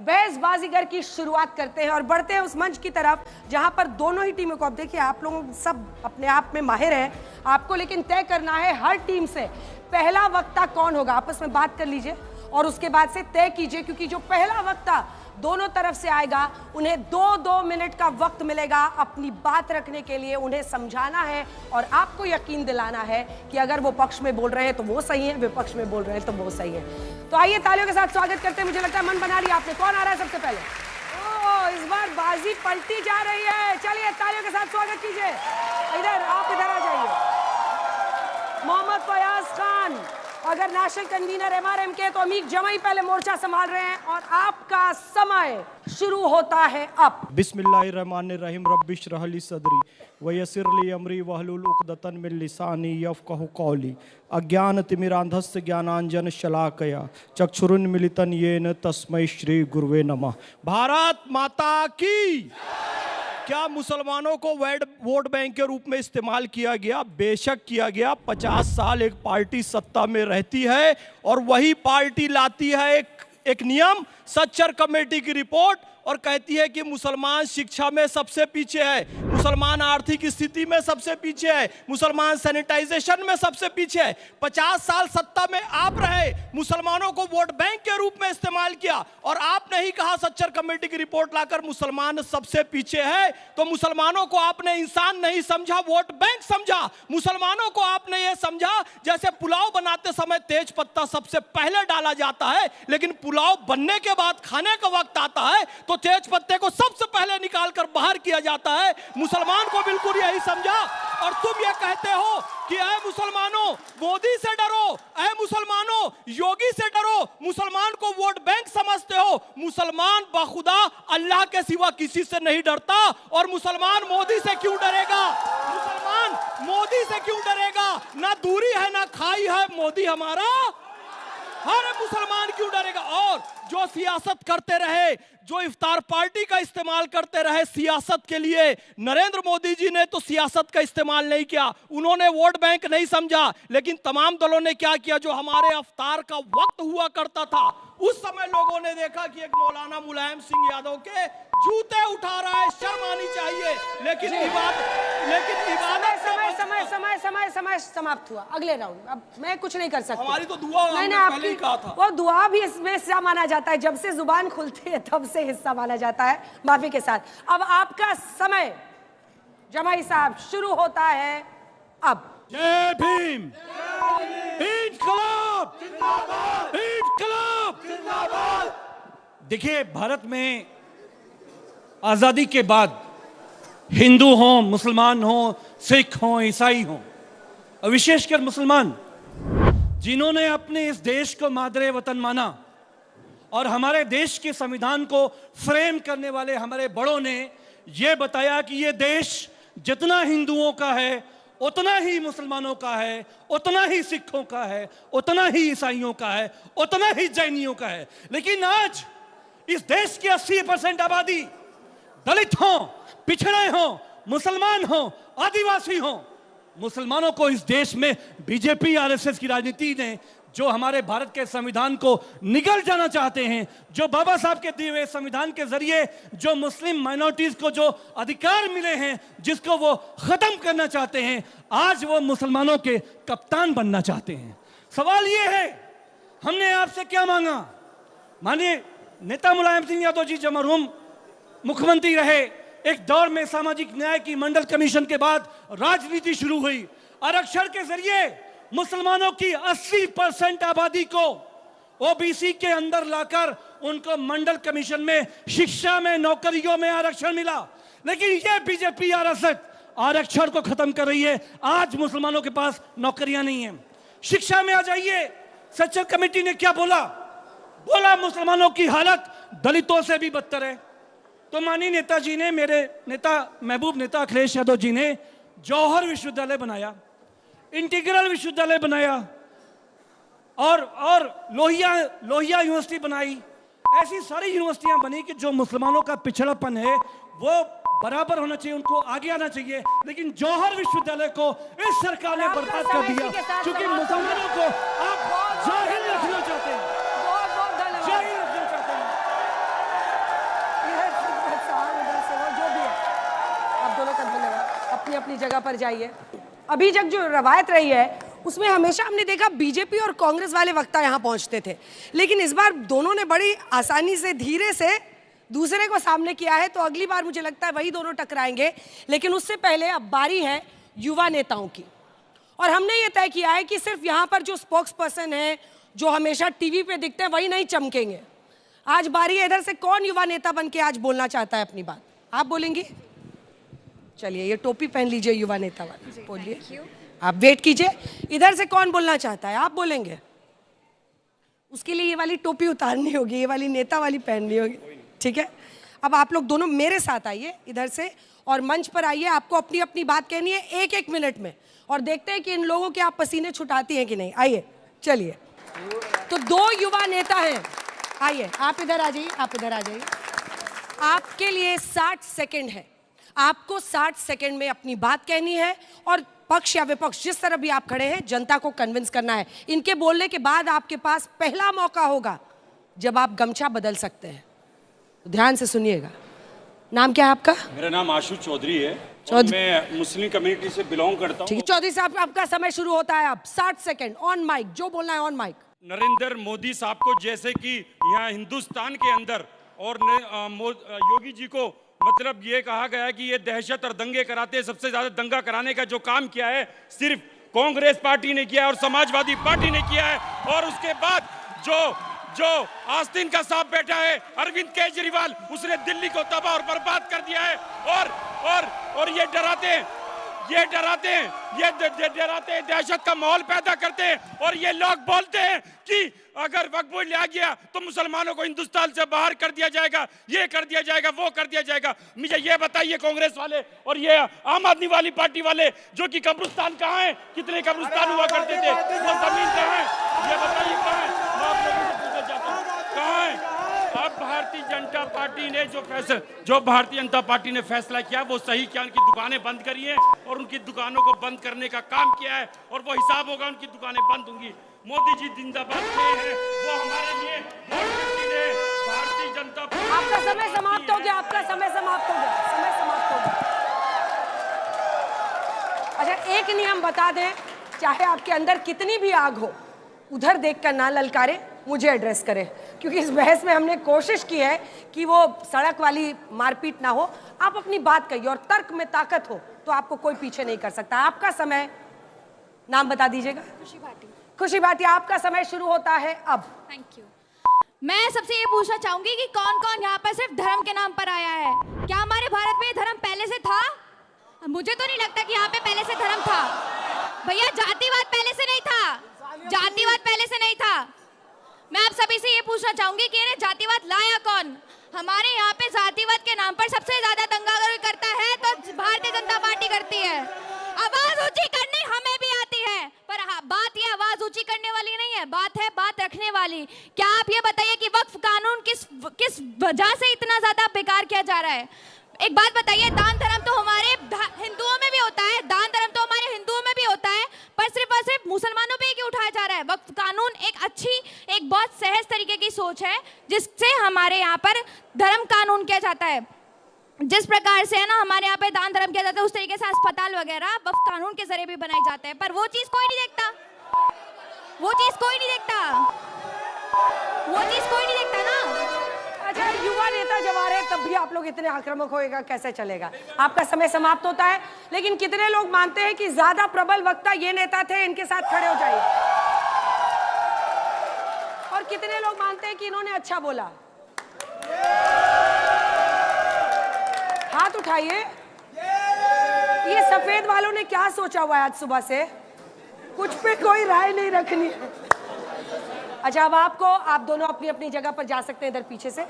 बहसबाजीगर की शुरुआत करते हैं और बढ़ते हैं उस मंच की तरफ जहां पर दोनों ही टीमों को, अब देखिए आप लोग सब अपने आप में माहिर हैं, आपको लेकिन तय करना है हर टीम से पहला वक्ता कौन होगा। आपस में बात कर लीजिए और उसके बाद से तय कीजिए, क्योंकि जो पहला वक्ता दोनों तरफ से आएगा उन्हें 2-2 मिनट का वक्त मिलेगा अपनी बात रखने के लिए, उन्हें समझाना है और आपको यकीन दिलाना है कि अगर वो पक्ष में बोल रहे हैं तो वो सही है, विपक्ष में बोल रहे हैं तो वो सही है। तो आइए तालियों के साथ स्वागत करते हैं। मुझे लगता है मन बना लिया आपने। कौन आ रहा है सबसे पहले? इस बार बाजी पलटी जा रही है। चलिए तालियों के साथ स्वागत कीजिए। इधर आप इधर आ जाइए। मोहम्मद फयाज खान, अगर नेशनल कन्वीनर एमआरएम के, तो अमीक जमाई पहले मोर्चा संभाल रहे हैं और आपका समय शुरू होता है अब। बिस्मिल्लाहिर्रहमानिर्रहीम रब्बिश्रह ली सदरी वयस्सिर ली अमरी वहलुल उक़दतन मिन लिसानी यफ़क़हू क़ौली अज्ञानतिमिरान्धस्य ज्ञानांजन शलाकया चक्षुरुन्मीलितं येन तस्मै श्री गुरुवे नमः। भारत माता की। क्या मुसलमानों को वोट बैंक के रूप में इस्तेमाल किया गया? बेशक किया गया। 50 साल एक पार्टी सत्ता में रहती है और वही पार्टी लाती है एक नियम, सच्चर कमेटी की रिपोर्ट, और कहती है कि मुसलमान शिक्षा में सबसे पीछे है, मुसलमान आर्थिक स्थिति में सबसे पीछे है, मुसलमान सैनिटाइजेशन में सबसे पीछे है। 50 साल सत्ता में आप रहे, मुसलमानों को वोट बैंक के रूप में इस्तेमाल किया और आपने ही कहा सच्चर कमेटी की रिपोर्ट लाकर मुसलमान सबसे पीछे है। तो मुसलमानों को आपने इंसान नहीं समझा, वोट बैंक समझा। मुसलमानों को आपने ये समझा जैसे पुलाव बनाते समय तेज पत्ता सबसे पहले डाला जाता है, लेकिन पुलाव बनने के बाद खाने का वक्त आता है तो तेज पत्ते को सबसे पहले निकालकर बाहर किया जाता है। मुसलमान को बिल्कुल यही समझा और तुम ये कहते हो कि ऐ मुसलमानों मोदी से डरो, ऐ मुसलमानों योगी से डरो, मुसलमान को वोट बैंक समझते हो। मुसलमान बाखुदा अल्लाह के सिवा किसी से नहीं डरता और मुसलमान मोदी से क्यों डरेगा? मुसलमान मोदी से क्यों डरेगा? ना दूरी है ना खाई है मोदी हमारा, हर मुसलमान क्यों डरेगा? और जो सियासत करते रहे, जो इफ्तार पार्टी का इस्तेमाल करते रहे सियासत के लिए, नरेंद्र मोदी जी ने तो सियासत का इस्तेमाल नहीं किया, उन्होंने वोट बैंक नहीं समझा, लेकिन तमाम दलों ने क्या किया? जो हमारे इफ्तार का वक्त हुआ करता था उस समय लोगों ने देखा कि एक मौलाना मुलायम सिंह यादव के जूते उठा रहा है, शर्म आनी चाहिए। लेकिन समय समाप्त हुआ। अगले राउंड, अब मैं कुछ नहीं कर सकती। हमारी तो दुआ मैंने पहले ही कहा था। वो दुआ भी इसमें हिस्सा माना जाता है, जब से जुबान खुलती है तब से हिस्सा माना जाता है। माफी के साथ अब आपका समय जमाई साहब शुरू होता है अब। जय भीम। इंकलाब जिंदाबाद, इंकलाब जिंदाबाद। देखिए, भारत में आजादी के बाद हिंदू हों, मुसलमान हों, सिख हों, ईसाई हों, और विशेषकर मुसलमान, जिन्होंने अपने इस देश को मादरे वतन माना और हमारे देश के संविधान को फ्रेम करने वाले हमारे बड़ों ने यह बताया कि यह देश जितना हिंदुओं का है उतना ही मुसलमानों का है, उतना ही सिखों का है, उतना ही ईसाइयों का है, उतना ही जैनियों का है। लेकिन आज इस देश की 80% आबादी दलित हों, पिछड़े हों, मुसलमान हों, आदिवासी हों, मुसलमानों को इस देश में बीजेपी आरएसएस की राजनीति ने, जो हमारे भारत के संविधान को निगल जाना चाहते हैं, जो बाबा साहब के दिए हुए संविधान के जरिए जो मुस्लिम माइनॉरिटीज को जो अधिकार मिले हैं, जिसको वो खत्म करना चाहते हैं, आज वो मुसलमानों के कप्तान बनना चाहते हैं। सवाल ये है, हमने आपसे क्या मांगा? माननीय नेता मुलायम सिंह यादव जी जब मरहूम मुख्यमंत्री रहे, एक दौर में सामाजिक न्याय की मंडल कमीशन के बाद राजनीति शुरू हुई। आरक्षण के जरिए मुसलमानों की 80% आबादी को ओबीसी के अंदर लाकर उनको मंडल कमीशन में, शिक्षा में, नौकरियों में आरक्षण मिला। लेकिन ये बीजेपी आरएसएस आरक्षण को खत्म कर रही है। आज मुसलमानों के पास नौकरियां नहीं है। शिक्षा में आ जाइए, सच्चर कमेटी ने क्या बोला? मुसलमानों की हालत दलितों से भी बदतर है। तो माननीय नेताजी ने, मेरे नेता महबूब नेता अखिलेश यादव जी ने जौहर विश्वविद्यालय बनाया, इंटीग्रल विश्वविद्यालय बनाया और लोहिया यूनिवर्सिटी बनाई। ऐसी सारी यूनिवर्सिटियां बनी कि जो मुसलमानों का पिछड़ापन है वो बराबर होना चाहिए, उनको आगे आना चाहिए। लेकिन जौहर विश्वविद्यालय को इस सरकार ने बर्बाद कर दिया, क्योंकि मुसलमानों को आप जाहिल रखना चाहते हैं, जाहिल रखना चाहते हैं। अपनी जगह पर जाइए। अभी तक जो रवायत रही है उसमें हमेशा हमने देखा बीजेपी और कांग्रेस वाले वक्ता यहाँ पहुँचते थे, लेकिन इस बार दोनों ने बड़ी आसानी से धीरे से दूसरे को सामने किया है, तो अगली बार मुझे लगता है वही दोनों टकराएंगे। लेकिन उससे पहले अब बारी है युवा नेताओं की, और हमने ये तय किया है कि सिर्फ यहाँ पर जो स्पोक्स पर्सन है, जो हमेशा टीवी पे दिखते हैं, वही नहीं चमकेंगे। आज बारी है इधर से, कौन युवा नेता बन के आज बोलना चाहता है अपनी बात? आप बोलेंगी? चलिए ये टोपी पहन लीजिए युवा नेता वाली, बोलिए। आप वेट कीजिए, इधर से कौन बोलना चाहता है? आप बोलेंगे। उसके लिए ये वाली टोपी उतारनी होगी, ये वाली नेता वाली पहननी होगी, ठीक है? अब आप लोग दोनों मेरे साथ आइए इधर से और मंच पर आइए। आपको अपनी अपनी बात कहनी है 1-1 मिनट में, और देखते हैं कि इन लोगों के आप पसीने छुटाती हैं कि नहीं। आइए, चलिए। तो 2 युवा नेता हैं, आइए आप इधर आ जाइए, आप इधर आ जाइए। आपके लिए 60 सेकंड है, आपको 60 सेकंड में अपनी बात कहनी है, और पक्ष या विपक्ष जिस तरह भी आप खड़े हैं, जनता को कन्विंस करना है। इनके बोलने के बाद आपके पास पहला मौका होगा जब आप गमछा बदल सकते हैं, तो ध्यान से सुनिएगा। नाम क्या है आपका? मेरा नाम आशु चौधरी है और चौधरी। मैं मुस्लिम कम्युनिटी से बिलोंग करता ठीक हूँ। है चौधरी साहब, आपका समय शुरू होता है अब। 60 सेकंड ऑन माइक, जो बोलना है ऑन माइक। नरेंद्र मोदी साहब को जैसे कि यहाँ हिंदुस्तान के अंदर और योगी जी को मतलब ये कहा गया है कि ये दहशत और दंगे कराते हैं, सबसे ज्यादा दंगा कराने का जो काम किया है सिर्फ कांग्रेस पार्टी ने किया है और समाजवादी पार्टी ने किया है। और उसके बाद जो आस्तीन का सांप बैठा है अरविंद केजरीवाल, उसने दिल्ली को तबाह और बर्बाद कर दिया है। और ये डराते हैं, ये डराते हैं, दहशत का माहौल पैदा करते हैं। और ये लोग बोलते हैं कि अगर वक्फ बोर्ड लिया गया तो मुसलमानों को हिंदुस्तान से बाहर कर दिया जाएगा, ये कर दिया जाएगा, वो कर दिया जाएगा। मुझे ये बताइए कांग्रेस वाले और ये आम आदमी वाली पार्टी वाले, जो कि कब्रिस्तान कहाँ है? कितने कब्रिस्तान हुआ करते थे? वो जमीन कहाँ है? ये बताइए कहाँ है? मैं आप लोगों से पूछना चाहता हूँ कहाँ है? अब भारतीय जनता पार्टी ने भारतीय जनता पार्टी ने फैसला किया वो सही किया, उनकी दुकानें बंद करी है और उनकी दुकानों को बंद करने का काम किया है, और वो हिसाब होगा, उनकी दुकानें बंद होंगी। मोदी जी जिंदाबाद है, वो हमारे लिए वोट करती है। भारतीय जनता पार्टी। आपका समय समाप्त हो गया, आपका समय समाप्त हो गया, समय समाप्त हो गया। अच्छा, एक नियम बता दें, चाहे आपके अंदर कितनी भी आग हो, उधर देखकर ना ललकारे, मुझे एड्रेस करें, क्योंकि इस बहस में हमने कोशिश की है कि वो सड़क वाली मारपीट ना हो। आप अपनी बात कहिए, और तर्क में ताकत हो तो आपको कोई पीछे नहीं कर सकता। आपका समय, नाम बता दीजिएगा। खुशी भाटी। खुशी भाटिया, आपका समय शुरू होता है अब। Thank you. मैं सबसे ये पूछना चाहूंगी कि कौन कौन यहाँ पर सिर्फ धर्म के नाम पर आया है? क्या हमारे भारत में धर्म पहले से था? मुझे तो नहीं लगता कि यहाँ पे पहले से धर्म था। भैया, जातिवाद पहले से नहीं था, जातिवाद पहले से नहीं था। मैं आप सभी से ये पूछना चाहूंगी कि इन्हें जातिवाद लाया कौन? हमारे यहाँ पे जातिवाद के नाम पर सबसे ज्यादा दंगा अगर करता है तो भारतीय जनता पार्टी करती है। आवाज ऊंची करनी हमें भी आती है, पर हाँ, बात ये आवाज ऊंची करने वाली नहीं है, बात है बात रखने वाली। क्या आप ये बताइए कि वक्फ कानून किस वजह से इतना ज्यादा बेकार किया जा रहा है? एक बात बताइए, दान धर्म तो हमारे हिंदुओं में भी होता है, दान धर्म तो हमारे हिंदुओं में भी होता है, पर सिर्फ और सिर्फ मुसलमानों पे ही क्यों उठाया जा रहा है? वक्फ कानून एक बहुत सहज तरीके की सोच है, जिससे हमारे यहाँ पर धर्म कानून किया जाता है। जिस प्रकार से है ना हमारे यहाँ पे दान धर्म किया जाता है, उस तरीके से अस्पताल वगैरह वक्फ कानून के जरिए भी बनाए जाते हैं, पर वो चीज कोई नहीं देखता, वो चीज कोई नहीं देखता, वो चीज कोई नहीं देखता ना। अच्छा, युवा नेता जब आ रहे हैं तब भी आप लोग इतने आक्रामक होएगा, कैसे चलेगा? आपका समय समाप्त होता है, लेकिन कितने लोग मानते हैं कि ज्यादा प्रबल वक्ता ये नेता थे, इनके साथ खड़े हो जाइए? और कितने लोग मानते हैं कि इन्होंने अच्छा बोला? हाथ उठाइए। ये सफेद वालों ने क्या सोचा हुआ है आज सुबह से? कुछ पे कोई राय नहीं रखनी। अच्छा, अब आप दोनों अपनी अपनी जगह पर जा सकते हैं, इधर पीछे से।